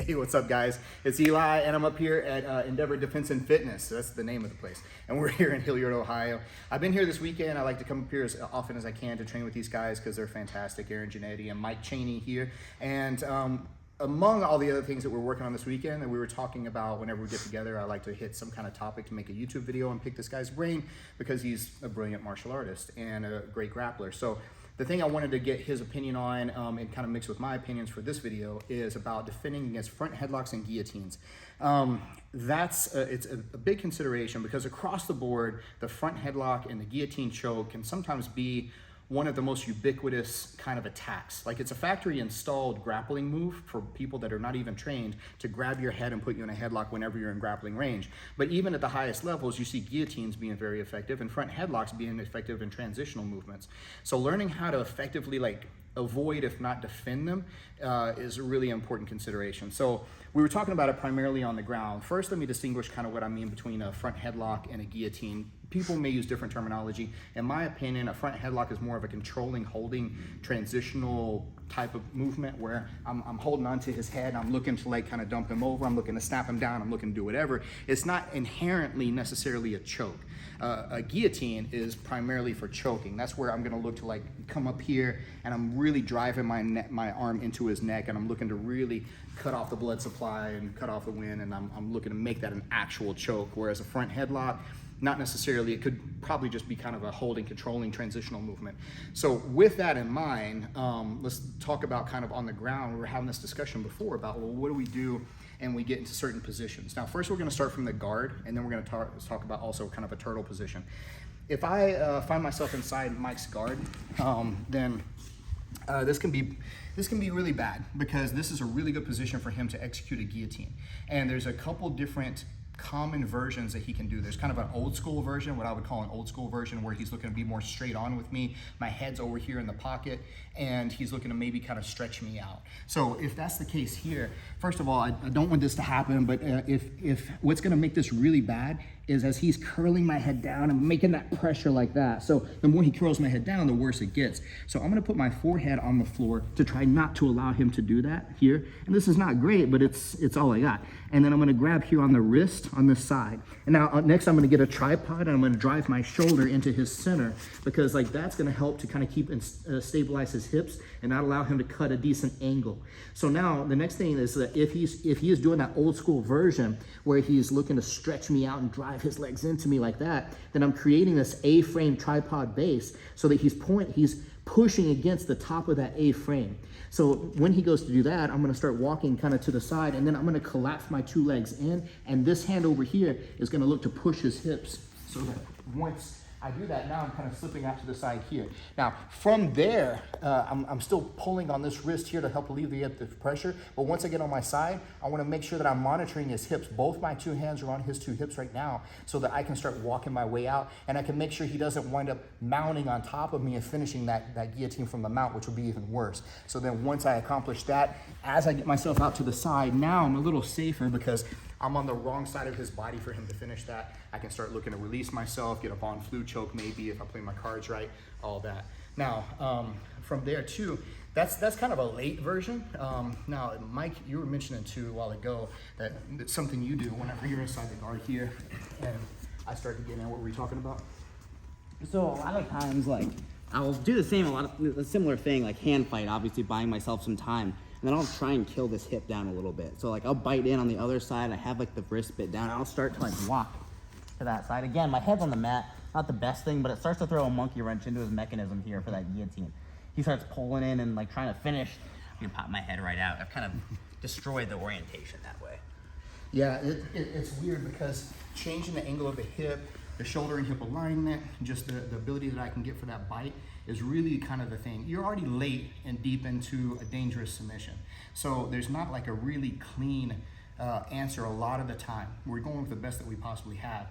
Hey, what's up, guys? It's Eli, and I'm up here at Endeavor Defense and Fitness. That's the name of the place. And we're here in Hilliard, Ohio. I've been here this weekend. I like to come up here as often as I can to train with these guys because they're fantastic. Aaron Janetti and Mike Chaney here. And among all the other things that we're working on this weekend that we were talking about whenever we get together, I like to hit some kind of topic to make a YouTube video and pick this guy's brain because he's a brilliant martial artist and a great grappler. So the thing I wanted to get his opinion on and kind of mix with my opinions for this video is about defending against front headlocks and guillotines. It's a big consideration because across the board, the front headlock and the guillotine choke can sometimes be one of the most ubiquitous kind of attacks. Like, it's a factory installed grappling move for people that are not even trained to grab your head and put you in a headlock whenever you're in grappling range. But even at the highest levels, you see guillotines being very effective and front headlocks being effective in transitional movements. So learning how to effectively avoid, if not defend them, is a really important consideration. So we were talking about it primarily on the ground. First, let me distinguish kind of what I mean between a front headlock and a guillotine. People may use different terminology. In my opinion, a front headlock is more of a controlling, holding, transitional type of movement where I'm holding onto his head, I'm looking to kind of dump him over, I'm looking to snap him down, I'm looking to do whatever. It's not inherently necessarily a choke. A guillotine is primarily for choking. That's where I'm gonna look to come up here and I'm really driving my arm into his neck and I'm looking to really cut off the blood supply and cut off the wind, and I'm looking to make that an actual choke. Whereas a front headlock, not necessarily, it could probably just be kind of a holding, controlling, transitional movement. So with that in mind, let's talk about kind of on the ground. We were having this discussion before about, well, what do we do and we get into certain positions. Now, first we're gonna start from the guard, and then we're gonna talk about also kind of a turtle position. If I find myself inside Mike's guard, then this can be really bad because this is a really good position for him to execute a guillotine. And there's a couple different common versions that he can do. There's kind of an old school version, what I would call an old school version, where he's looking to be more straight on with me. My head's over here in the pocket, and he's looking to maybe kind of stretch me out. So if that's the case here, first of all, I don't want this to happen, but if what's gonna make this really bad is as he's curling my head down and making that pressure like that. So the more he curls my head down, the worse it gets. So I'm gonna put my forehead on the floor to try not to allow him to do that here. And this is not great, but it's all I got. And then I'm gonna grab here on the wrist on this side. And now next I'm gonna get a tripod and I'm gonna drive my shoulder into his center because that's gonna help to kind of keep and stabilize his hips and not allow him to cut a decent angle. So now the next thing is that if he is doing that old school version where he's looking to stretch me out and drive his legs into me like that, then I'm creating this A-frame tripod base so that he's pushing against the top of that A-frame. So when he goes to do that, I'm gonna start walking kind of to the side, and then I'm gonna collapse my two legs in, and this hand over here is gonna look to push his hips so that once I do that, now I'm kind of slipping out to the side here. Now, from there, I'm still pulling on this wrist here to help alleviate the pressure, but once I get on my side, I wanna make sure that I'm monitoring his hips. Both my two hands are on his two hips right now so that I can start walking my way out, and I can make sure he doesn't wind up mounting on top of me and finishing that guillotine from the mount, which would be even worse. So then once I accomplish that, as I get myself out to the side, now I'm a little safer because I'm on the wrong side of his body for him to finish that. I can start looking to release myself, get a Von Flue choke maybe if I play my cards right, all that. Now, from there too, that's kind of a late version. Now, Mike, you were mentioning too a while ago that it's something you do whenever you're inside the guard here, and I start to get in. What were you talking about? So a lot of times, I'll do a similar thing, like hand fight, obviously buying myself some time. And then I'll try and kill this hip down a little bit. So I'll bite in on the other side. I have the wrist bit down. I'll start to walk to that side. Again, my head's on the mat. Not the best thing, but it starts to throw a monkey wrench into his mechanism here for that guillotine. He starts pulling in and trying to finish. You can pop my head right out. I've kind of destroyed the orientation that way. Yeah, it's weird because changing the angle of the hip, the shoulder and hip alignment, just the ability that I can get for that bite is really kind of the thing. You're already late and deep into a dangerous submission. So there's not a really clean answer a lot of the time. We're going with the best that we possibly have.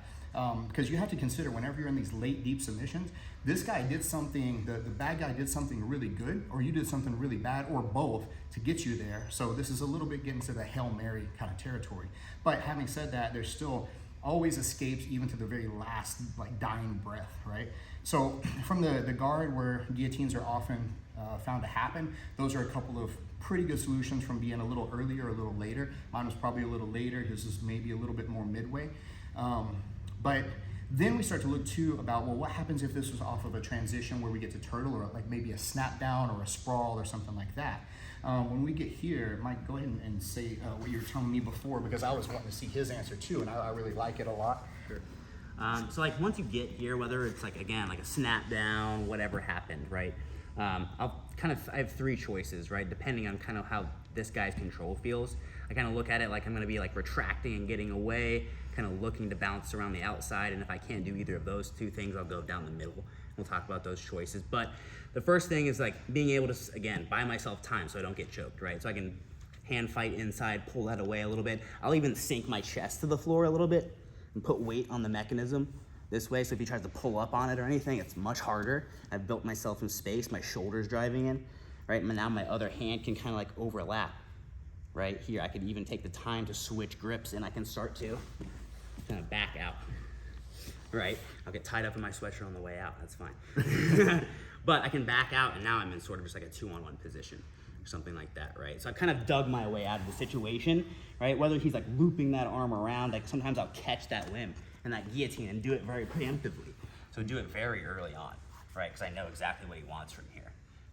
Because you have to consider whenever you're in these late, deep submissions, this guy did something, the bad guy did something really good, or you did something really bad, or both to get you there. So this is a little bit getting to the Hail Mary kind of territory. But having said that, there's still always escapes even to the very last, like dying breath, right? So from the guard where guillotines are often found to happen, those are a couple of pretty good solutions from being a little earlier or a little later. Mine was probably a little later, his is maybe a little bit more midway. But then we start to look too about, well, what happens if this was off of a transition where we get to turtle, or like maybe a snap down or a sprawl or something like that. When we get here, Mike, go ahead and say what you were telling me before, because I was wanting to see his answer too, and I really like it a lot. Sure. So like once you get here, whether it's like, again, like a snap down, whatever happened, right? I have three choices, right? Depending on kind of how this guy's control feels. I kind of look at it like I'm going to be like retracting and getting away, kind of looking to bounce around the outside. And if I can't do either of those two things, I'll go down the middle. We'll talk about those choices. But the first thing is like being able to, again, buy myself time so I don't get choked, right? So I can hand fight inside, pull that away a little bit. I'll even sink my chest to the floor a little bit and put weight on the mechanism this way. So if he tries to pull up on it or anything, it's much harder. I've built myself some space, my shoulder's driving in, right? And now my other hand can kind of like overlap. Right here, I could even take the time to switch grips, and I can start to kind of back out. Right, I'll get tied up in my sweatshirt on the way out. That's fine. But I can back out, and now I'm in sort of just like a 2-on-1 position, or something like that. Right. So I've kind of dug my way out of the situation. Right. Whether he's like looping that arm around, like sometimes I'll catch that limb and that guillotine and do it very preemptively. So do it very early on. Right, because I know exactly what he wants from here.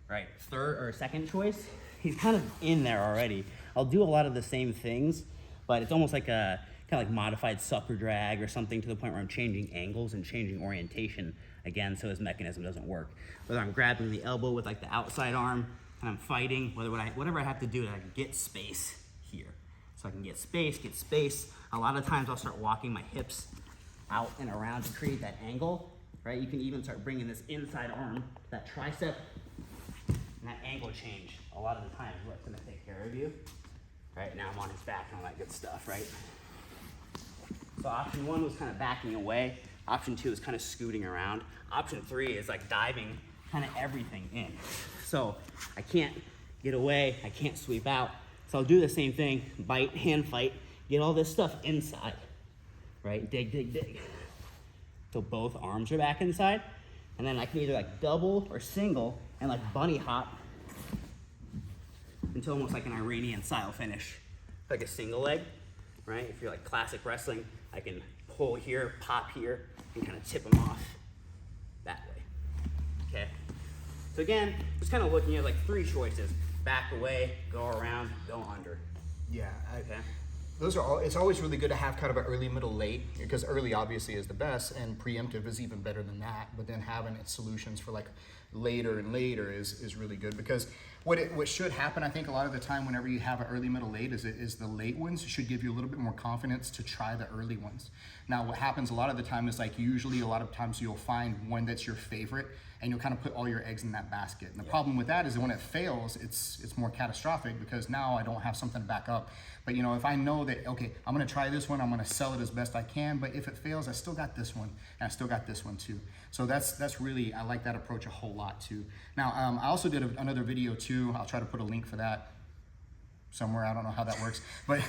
Right. Third or second choice, he's kind of in there already. I'll do a lot of the same things, but it's almost like a kind of like modified sucker drag or something, to the point where I'm changing angles and changing orientation again, so his mechanism doesn't work. Whether I'm grabbing the elbow with like the outside arm and I'm fighting, whatever I have to do to like get space here. So I can get space. A lot of times I'll start walking my hips out and around to create that angle, right? You can even start bringing this inside arm, that tricep, and that angle change a lot of the time is what's gonna take care of you. Right, now I'm on his back and all that good stuff, right? So option 1 was kind of backing away. Option 2 is kind of scooting around. Option 3 is like diving kind of everything in. So I can't get away, I can't sweep out. So I'll do the same thing, bite, hand fight, get all this stuff inside, right? Dig. So both arms are back inside. And then I can either like double or single and like bunny hop until almost like an Iranian style finish, like a single leg, right? If you're like classic wrestling, I can pull here, pop here, and kind of tip them off that way, okay? So again, just kind of looking at like 3 choices: back away, go around, go under. Yeah, Okay. those are all. It's always really good to have kind of an early, middle, late, because early obviously is the best, and preemptive is even better than that. But then having solutions for like later and later is really good, because what should happen, I think, a lot of the time whenever you have an early, middle, late is the late ones should give you a little bit more confidence to try the early ones. Now what happens a lot of the time is like usually a lot of times you'll find one that's your favorite, and you'll kind of put all your eggs in that basket. And the problem with that is that when it fails, it's more catastrophic, because now I don't have something to back up. But you know, if I know that, okay, I'm gonna try this one, I'm gonna sell it as best I can, but if it fails, I still got this one, and I still got this one too. So that's really, I like that approach a whole lot too. Now, I also did another video too. I'll try to put a link for that somewhere. I don't know how that works, but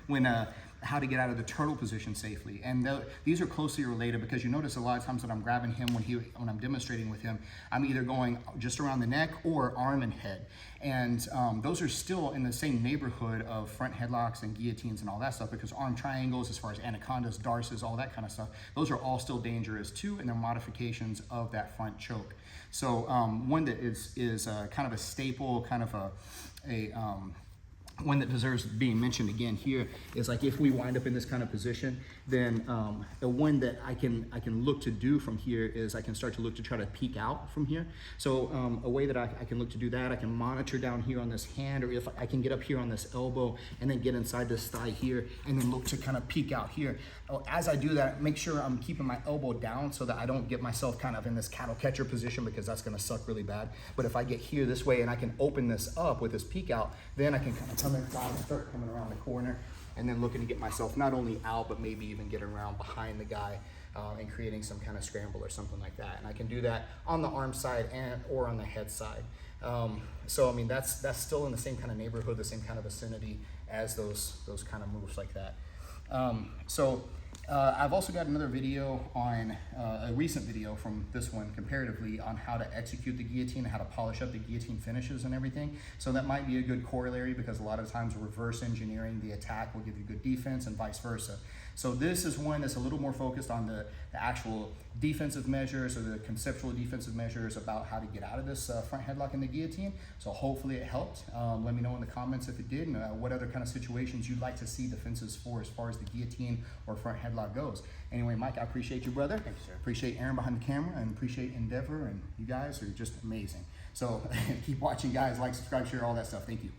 when how to get out of the turtle position safely. And these are closely related, because you notice a lot of times that I'm grabbing him when I'm demonstrating with him, I'm either going just around the neck or arm and head. And those are still in the same neighborhood of front headlocks and guillotines and all that stuff, because arm triangles, as far as anacondas, darces, all that kind of stuff, those are all still dangerous too, and they're modifications of that front choke. So one that is kind of a staple, kind of a one that deserves being mentioned again here is like, if we wind up in this kind of position, then the one that I can look to do from here is I can start to look to try to peek out from here. So a way that I can look to do that, I can monitor down here on this hand, or if I can get up here on this elbow and then get inside this thigh here and then look to kind of peek out here. As I do that, make sure I'm keeping my elbow down so that I don't get myself kind of in this cattle catcher position, because that's gonna suck really bad. But if I get here this way and I can open this up with this peek out, then I can kind of come inside and start coming around the corner, and then looking to get myself not only out, but maybe even get around behind the guy and creating some kind of scramble or something like that. And I can do that on the arm side or on the head side. So I mean, that's still in the same kind of neighborhood, the same kind of vicinity as those kind of moves like that. So I've also got another video on, a recent video from this one comparatively on how to execute the guillotine, how to polish up the guillotine finishes and everything. So that might be a good corollary, because a lot of times reverse engineering the attack will give you good defense and vice versa. So this is one that's a little more focused on the actual defensive measures, or the conceptual defensive measures about how to get out of this front headlock in the guillotine. So hopefully it helped. Let me know in the comments if it did, and what other kind of situations you'd like to see defenses for as far as the guillotine or front headlock goes. Anyway, Mike, I appreciate you, brother. Thank you, sir. Appreciate Aaron behind the camera, and appreciate Endeavor, and you guys are just amazing. So keep watching, guys. Like, subscribe, share, all that stuff. Thank you.